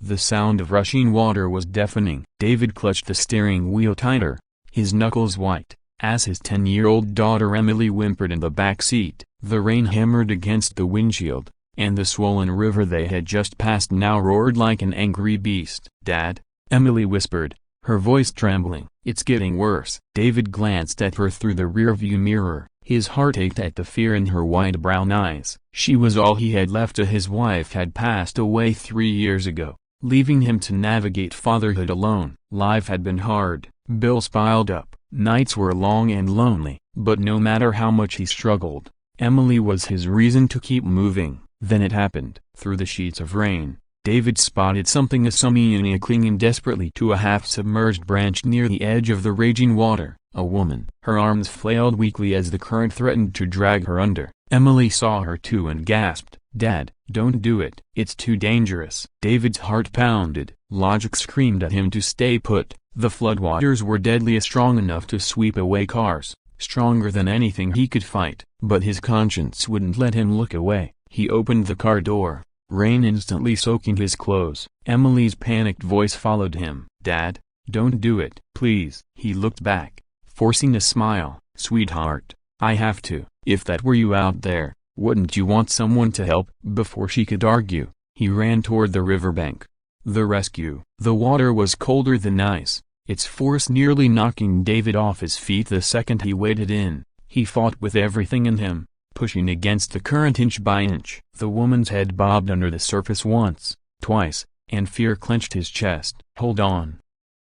The sound of rushing water was deafening. David clutched the steering wheel tighter, his knuckles white, as his 10-year-old daughter Emily whimpered in the back seat. The rain hammered against the windshield, and the swollen river they had just passed now roared like an angry beast. "Dad," Emily whispered, her voice trembling. "It's getting worse." David glanced at her through the rearview mirror. His heart ached at the fear in her wide brown eyes. She was all he had left. His wife had passed away 3 years ago, leaving him to navigate fatherhood alone. Life had been hard, bills piled up, nights were long and lonely, but no matter how much he struggled, Emily was his reason to keep moving. Then it happened. Through the sheets of rain, David spotted something, a Samiana clinging desperately to a half-submerged branch near the edge of the raging water. A woman. Her arms flailed weakly as the current threatened to drag her under. Emily saw her too and gasped, "Dad, don't do it. It's too dangerous." David's heart pounded. Logic screamed at him to stay put. The floodwaters were deadly, strong enough to sweep away cars, stronger than anything he could fight. But his conscience wouldn't let him look away. He opened the car door, rain instantly soaking his clothes. Emily's panicked voice followed him. "Dad, don't do it, please." He looked back, forcing a smile. "Sweetheart, I have to. If that were you out there, wouldn't you want someone to help?" Before she could argue, he ran toward the riverbank. The rescue. The water was colder than ice, its force nearly knocking David off his feet the second he waded in. He fought with everything in him, pushing against the current inch by inch. The woman's head bobbed under the surface once, twice, and fear clenched his chest. "Hold on!"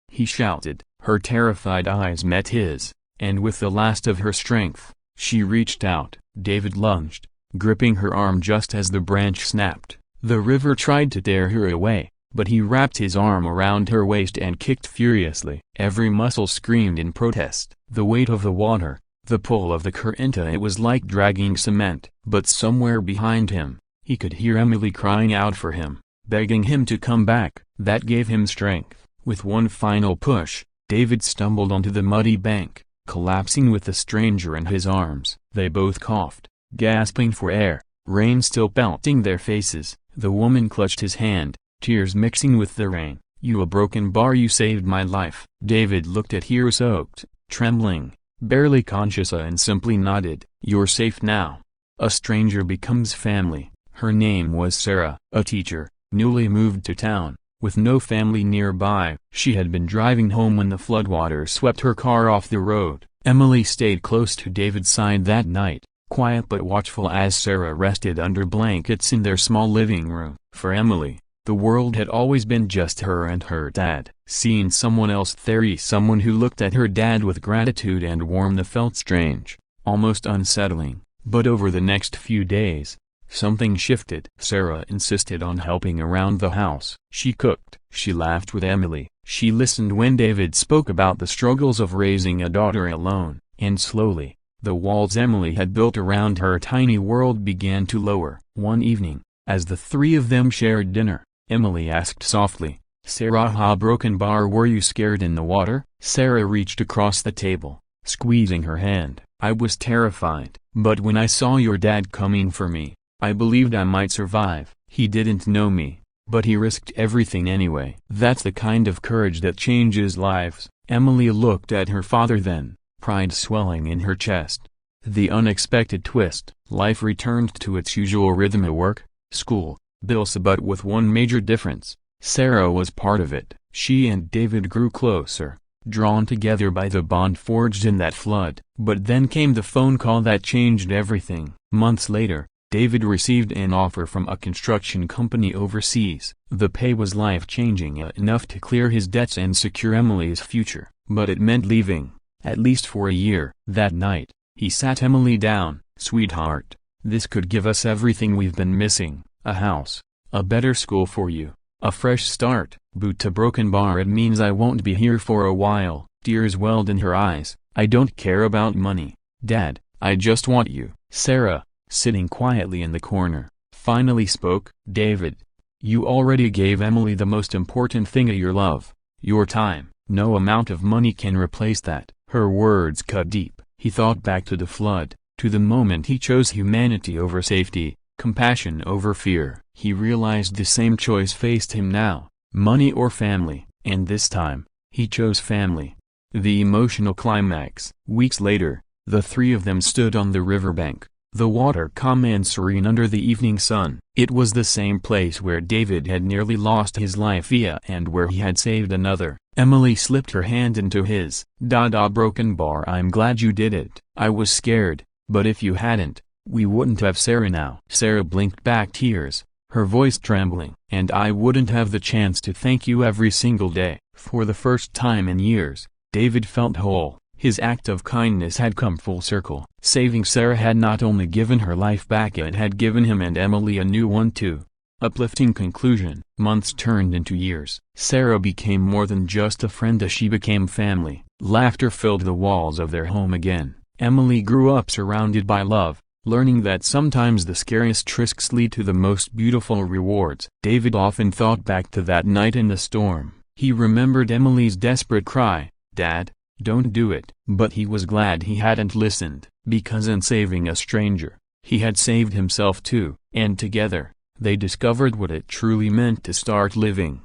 he shouted. Her terrified eyes met his, and with the last of her strength, she reached out. David lunged, gripping her arm just as the branch snapped. The river tried to tear her away, but he wrapped his arm around her waist and kicked furiously. Every muscle screamed in protest. The weight of the water, the pull of the current, it was like dragging cement. But somewhere behind him, he could hear Emily crying out for him, begging him to come back. That gave him strength. With one final push, David stumbled onto the muddy bank, collapsing with the stranger in his arms. They both coughed, gasping for air, rain still pelting their faces. The woman clutched his hand, tears mixing with the rain. "You a broken bar, you saved my life." David looked at her, soaked, trembling, barely conscious, and simply nodded. "You're safe now." A stranger becomes family. Her name was Sarah, a teacher, newly moved to town, with no family nearby. She had been driving home when the floodwaters swept her car off the road. Emily stayed close to David's side that night, quiet but watchful as Sarah rested under blankets in their small living room. For Emily, the world had always been just her and her dad. Seeing someone else there, someone who looked at her dad with gratitude and warmth, felt strange, almost unsettling. But over the next few days, something shifted. Sarah insisted on helping around the house. She cooked. She laughed with Emily. She listened when David spoke about the struggles of raising a daughter alone. And slowly, the walls Emily had built around her tiny world began to lower. One evening, as the three of them shared dinner, Emily asked softly, "Sarah, how broken bar were you scared in the water?" Sarah reached across the table, squeezing her hand. "I was terrified, but when I saw your dad coming for me, I believed I might survive. He didn't know me, but he risked everything anyway." That's the kind of courage that changes lives. Emily looked at her father then, pride swelling in her chest. The unexpected twist. Life returned to its usual rhythm at work, school, bills, but with one major difference. Sarah was part of it. She and David grew closer, drawn together by the bond forged in that flood. But then came the phone call that changed everything. Months later, David received an offer from a construction company overseas. The pay was life-changing, enough to clear his debts and secure Emily's future. But it meant leaving, at least for a year. That night, he sat Emily down. "Sweetheart, this could give us everything we've been missing. A house, a better school for you, a fresh start. But to broken bar, it means I won't be here for a while." Tears welled in her eyes. "I don't care about money, Dad, I just want you." Sarah, sitting quietly in the corner, finally spoke. "David, you already gave Emily the most important thing of your love, your time. No amount of money can replace that." Her words cut deep. He thought back to the flood, to the moment he chose humanity over safety, compassion over fear. He realized the same choice faced him now. money or family, and this time, he chose family. The emotional climax. Weeks later, the three of them stood on the riverbank, the water calm and serene under the evening sun. It was the same place where David had nearly lost his life and where he had saved another. Emily slipped her hand into his. Broken bar. I'm glad you did it. I was scared, but if you hadn't, we wouldn't have Sarah now. Sarah blinked back tears, her voice trembling. And I wouldn't have the chance to thank you every single day. For the first time in years, David felt whole. His act of kindness had come full circle. Saving Sarah had not only given her life back, it had given him and Emily a new one too. Uplifting conclusion. Months turned into years. Sarah became more than just a friend as she became family. Laughter filled the walls of their home again. Emily grew up surrounded by love, learning that sometimes the scariest risks lead to the most beautiful rewards. David often thought back to that night in the storm. He remembered Emily's desperate cry, "Dad, don't do it." But he was glad he hadn't listened, because in saving a stranger, he had saved himself too. And together, they discovered what it truly meant to start living.